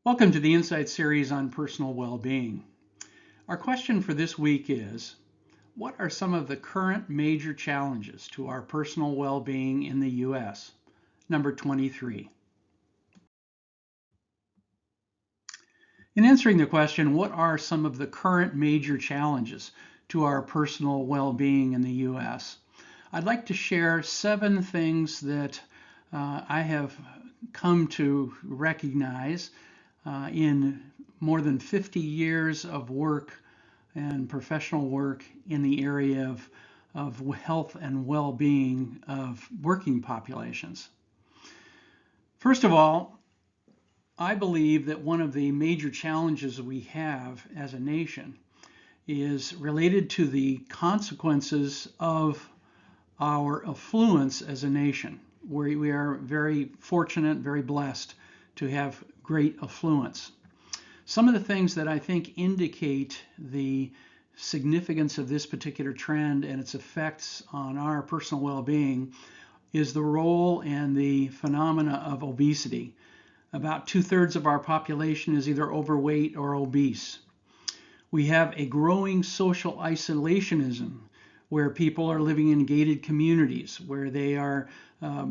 Welcome to the Insight series on personal well-being. Our question for this week is, what are some of the current major challenges to our personal well-being in the U.S.? Number 23. In answering the question, what are some of the current major challenges to our personal well-being in the U.S.? I'd like to share 7 things that I have come to recognize in more than 50 years of work and professional work in the area of health and well-being of working populations. First of all, I believe that one of the major challenges we have as a nation is related to the consequences of our affluence as a nation. We are very fortunate, very blessed to have great affluence. Some of the things that I think indicate the significance of this particular trend and its effects on our personal well-being is the role and the phenomena of obesity. About 2/3 of our population is either overweight or obese. We have a growing social isolationism where people are living in gated communities, where they are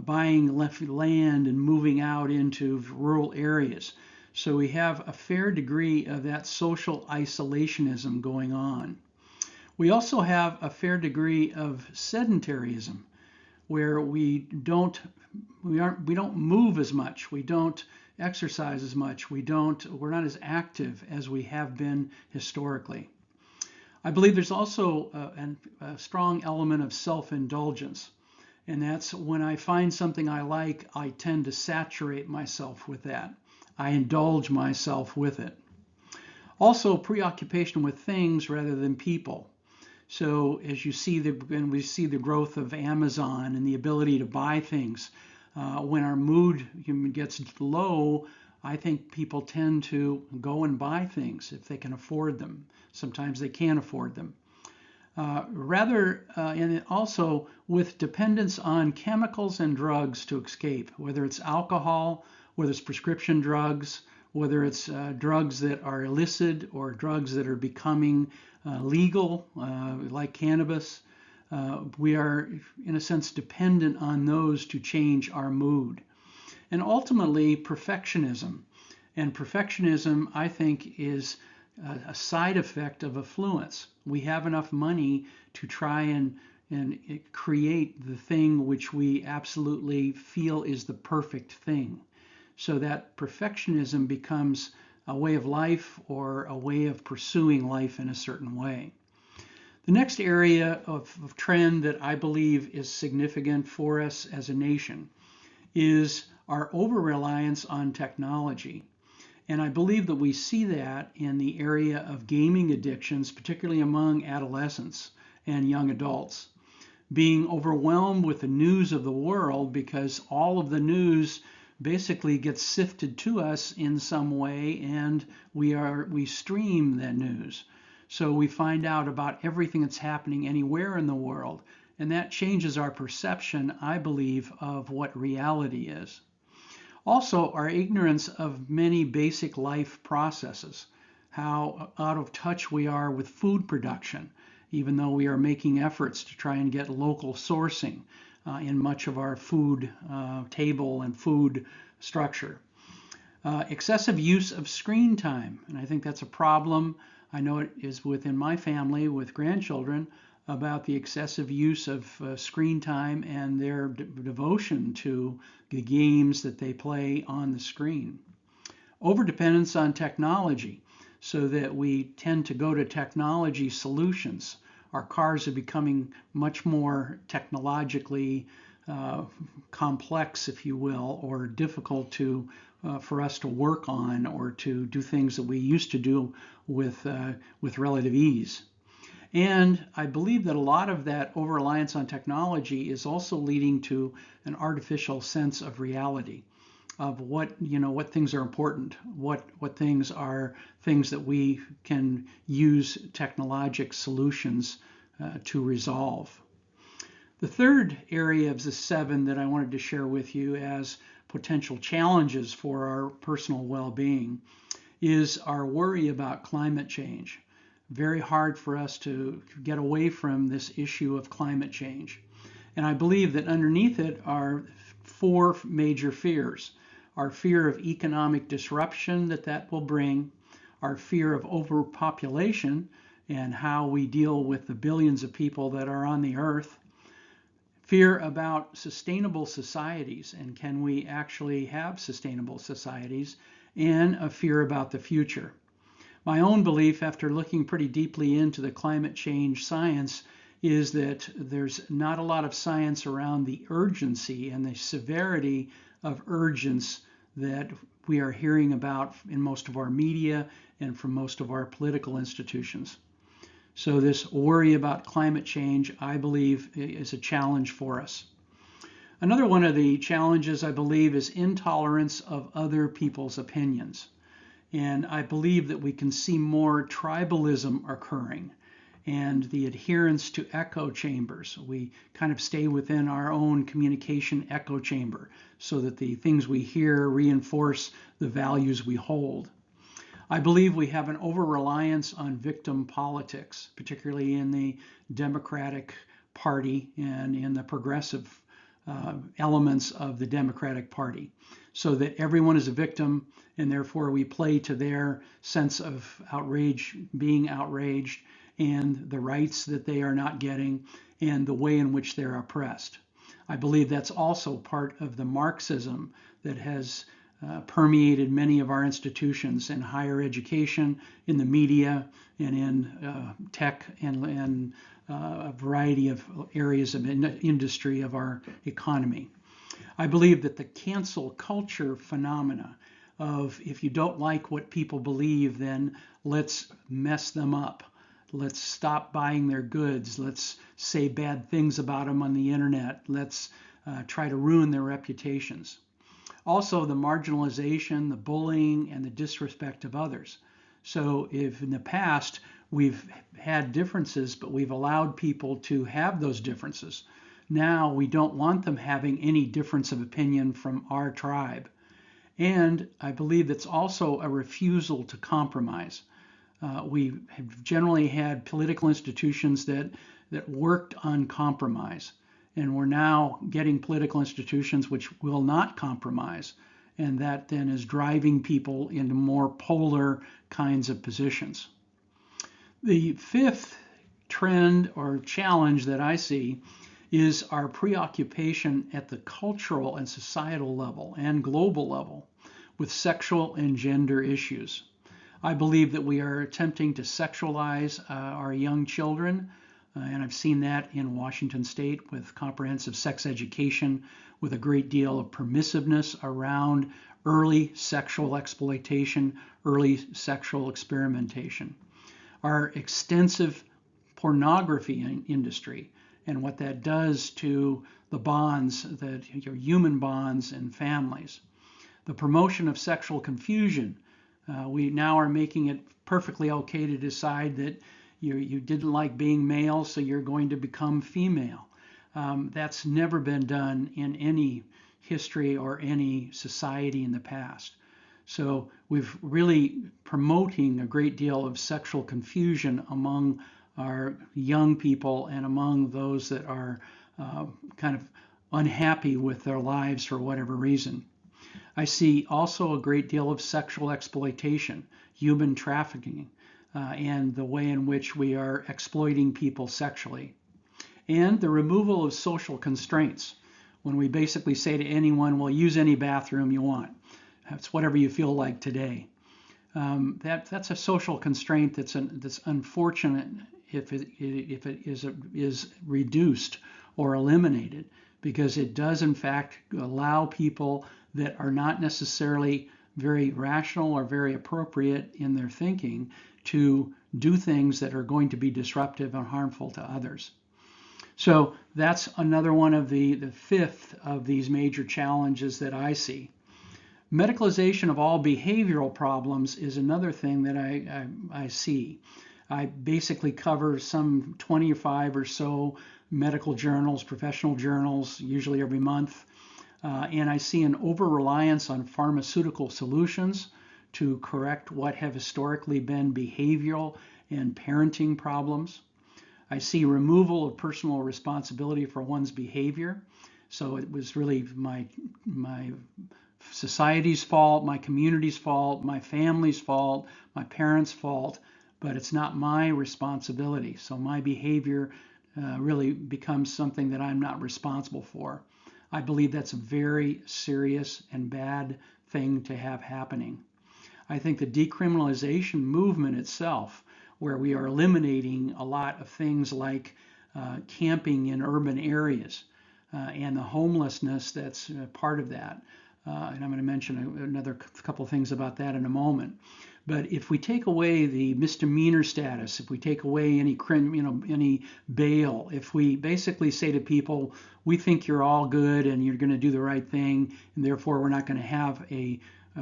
buying land and moving out into rural areas. So we have a fair degree of that social isolationism going on. We also have a fair degree of sedentarism, where we don't move as much, we don't exercise as much, we're not as active as we have been historically. I believe there's also a strong element of self-indulgence, and that's when I find something I like, I tend to saturate myself with that. I indulge myself with it. Also, preoccupation with things rather than people. So as you see when we see the growth of Amazon and the ability to buy things, when our mood gets low, I think people tend to go and buy things if they can afford them. Sometimes they can't afford them. And also with dependence on chemicals and drugs to escape, whether it's alcohol, whether it's prescription drugs, whether it's drugs that are illicit or drugs that are becoming legal, like cannabis. We are, in a sense, dependent on those to change our mood. And ultimately, perfectionism. And perfectionism, I think, is a side effect of affluence. We have enough money to try and create the thing which we absolutely feel is the perfect thing. So that perfectionism becomes a way of life or a way of pursuing life in a certain way. The next area of trend that I believe is significant for us as a nation is our over-reliance on technology. And I believe that we see that in the area of gaming addictions, particularly among adolescents and young adults. Being overwhelmed with the news of the world because all of the news basically gets sifted to us in some way, and we stream that news. So we find out about everything that's happening anywhere in the world, and that changes our perception, I believe, of what reality is. Also, our ignorance of many basic life processes, how out of touch we are with food production, even though we are making efforts to try and get local sourcing in much of our food table and food structure. Excessive use of screen time, and I think that's a problem. I know it is within my family with grandchildren about the excessive use of screen time and their devotion to the games that they play on the screen. Overdependence on technology, so that we tend to go to technology solutions. Our cars are becoming much more technologically complex, if you will, or difficult for us to work on or to do things that we used to do with relative ease. And I believe that a lot of that over-reliance on technology is also leading to an artificial sense of reality, of what things are important, what things are things that we can use technologic solutions to resolve. The third area of the 7 that I wanted to share with you as potential challenges for our personal well-being is our worry about climate change. Very hard for us to get away from this issue of climate change. And I believe that underneath it are four major fears. Our fear of economic disruption that will bring, our fear of overpopulation and how we deal with the billions of people that are on the earth, fear about sustainable societies and can we actually have sustainable societies, and a fear about the future. My own belief, after looking pretty deeply into the climate change science, is that there's not a lot of science around the urgency and the severity of urgence that we are hearing about in most of our media and from most of our political institutions. So this worry about climate change, I believe, is a challenge for us. Another one of the challenges, I believe, is intolerance of other people's opinions. And I believe that we can see more tribalism occurring and the adherence to echo chambers. We kind of stay within our own communication echo chamber so that the things we hear reinforce the values we hold. I believe we have an over-reliance on victim politics, particularly in the Democratic Party and in the progressive elements of the Democratic Party, so that everyone is a victim and therefore we play to their sense of outrage, being outraged, and the rights that they are not getting and the way in which they're oppressed. I believe that's also part of the Marxism that has permeated many of our institutions in higher education, in the media, and in tech and a variety of areas of industry of our economy. I believe that the cancel culture phenomena of if you don't like what people believe, then let's mess them up. Let's stop buying their goods. Let's say bad things about them on the internet. Let's try to ruin their reputations. Also, the marginalization, the bullying, and the disrespect of others. So if in the past we've had differences, but we've allowed people to have those differences, now we don't want them having any difference of opinion from our tribe. And I believe it's also a refusal to compromise. We have generally had political institutions that worked on compromise. And we're now getting political institutions which will not compromise. And that then is driving people into more polar kinds of positions. The fifth trend or challenge that I see is our preoccupation at the cultural and societal level and global level with sexual and gender issues. I believe that we are attempting to sexualize our young children. And I've seen that in Washington State with comprehensive sex education, with a great deal of permissiveness around early sexual exploitation, early sexual experimentation. Our extensive pornography industry and what that does to the bonds, your human bonds and families. The promotion of sexual confusion. We now are making it perfectly okay to decide that you didn't like being male, so you're going to become female. That's never been done in any history or any society in the past. So we've really promoting a great deal of sexual confusion among our young people and among those that are kind of unhappy with their lives for whatever reason. I see also a great deal of sexual exploitation, human trafficking, and the way in which we are exploiting people sexually. And the removal of social constraints, when we basically say to anyone, well, use any bathroom you want. That's whatever you feel like today. That's a social constraint that's unfortunate if it is reduced or eliminated, because it does in fact allow people that are not necessarily very rational or very appropriate in their thinking to do things that are going to be disruptive and harmful to others. So that's another one of the fifth of these major challenges that I see. Medicalization of all behavioral problems is another thing that I see. I basically cover some 25 or so medical journals, professional journals, usually every month. And I see an over-reliance on pharmaceutical solutions to correct what have historically been behavioral and parenting problems. I see removal of personal responsibility for one's behavior. So it was really my society's fault, my community's fault, my family's fault, my parents' fault, but it's not my responsibility. So my behavior really becomes something that I'm not responsible for. I believe that's a very serious and bad thing to have happening. I think the decriminalization movement itself, where we are eliminating a lot of things like camping in urban areas and the homelessness that's part of that. And I'm going to mention another couple of things about that in a moment. But if we take away the misdemeanor status, if we take away any bail, if we basically say to people, we think you're all good and you're going to do the right thing, and therefore we're not going to have a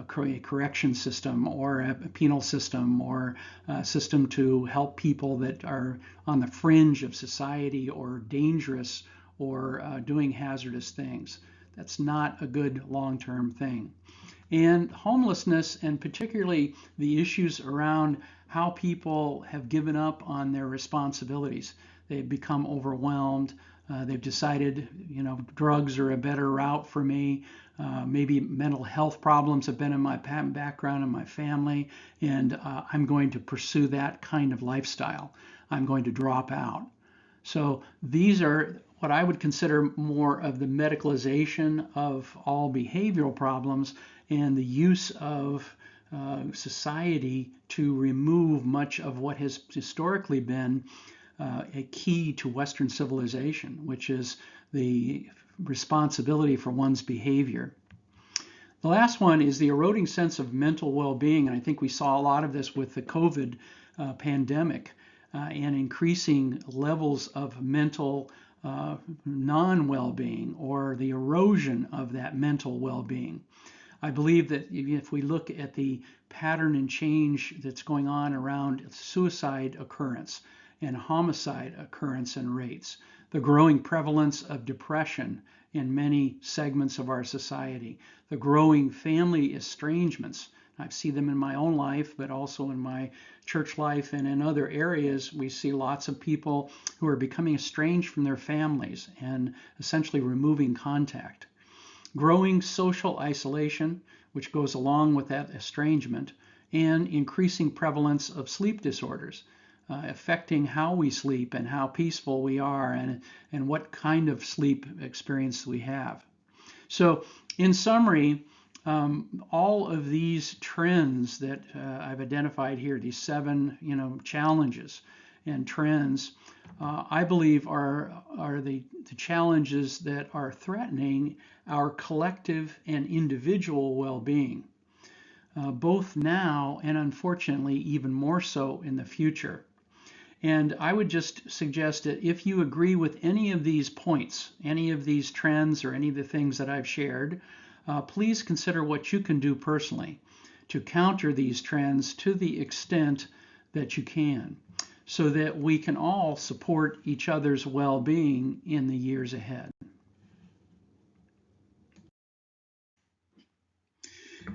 correction system or a penal system or a system to help people that are on the fringe of society or dangerous or doing hazardous things. That's not a good long-term thing. And homelessness, and particularly the issues around how people have given up on their responsibilities. They've become overwhelmed. They've decided, drugs are a better route for me. Maybe mental health problems have been in my background in my family, and I'm going to pursue that kind of lifestyle. I'm going to drop out. So these are what I would consider more of the medicalization of all behavioral problems and the use of society to remove much of what has historically been a key to Western civilization, which is the responsibility for one's behavior. The last one is the eroding sense of mental well-being, and I think we saw a lot of this with the COVID pandemic and increasing levels of mental non-well-being or the erosion of that mental well-being. I believe that if we look at the pattern and change that's going on around suicide occurrence and homicide occurrence and rates, the growing prevalence of depression in many segments of our society, the growing family estrangements. I see them in my own life, but also in my church life and in other areas. We see lots of people who are becoming estranged from their families and essentially removing contact. Growing social isolation, which goes along with that estrangement, and increasing prevalence of sleep disorders, affecting how we sleep and how peaceful we are and what kind of sleep experience we have. So in summary, all of these trends that I've identified here, these 7 challenges and trends, I believe are the challenges that are threatening our collective and individual well-being, both now and unfortunately even more so in the future. And I would just suggest that if you agree with any of these points, any of these trends or any of the things that I've shared, please consider what you can do personally to counter these trends to the extent that you can, so that we can all support each other's well-being in the years ahead.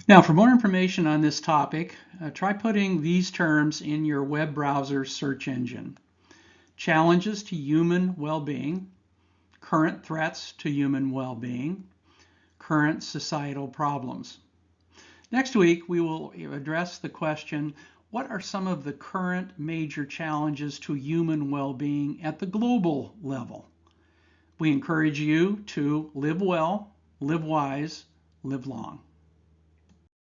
Now, for more information on this topic, try putting these terms in your web browser search engine. Challenges to human well-being, current threats to human well-being, current societal problems. Next week, we will address the question, what are some of the current major challenges to human well-being at the global level? We encourage you to live well, live wise, live long.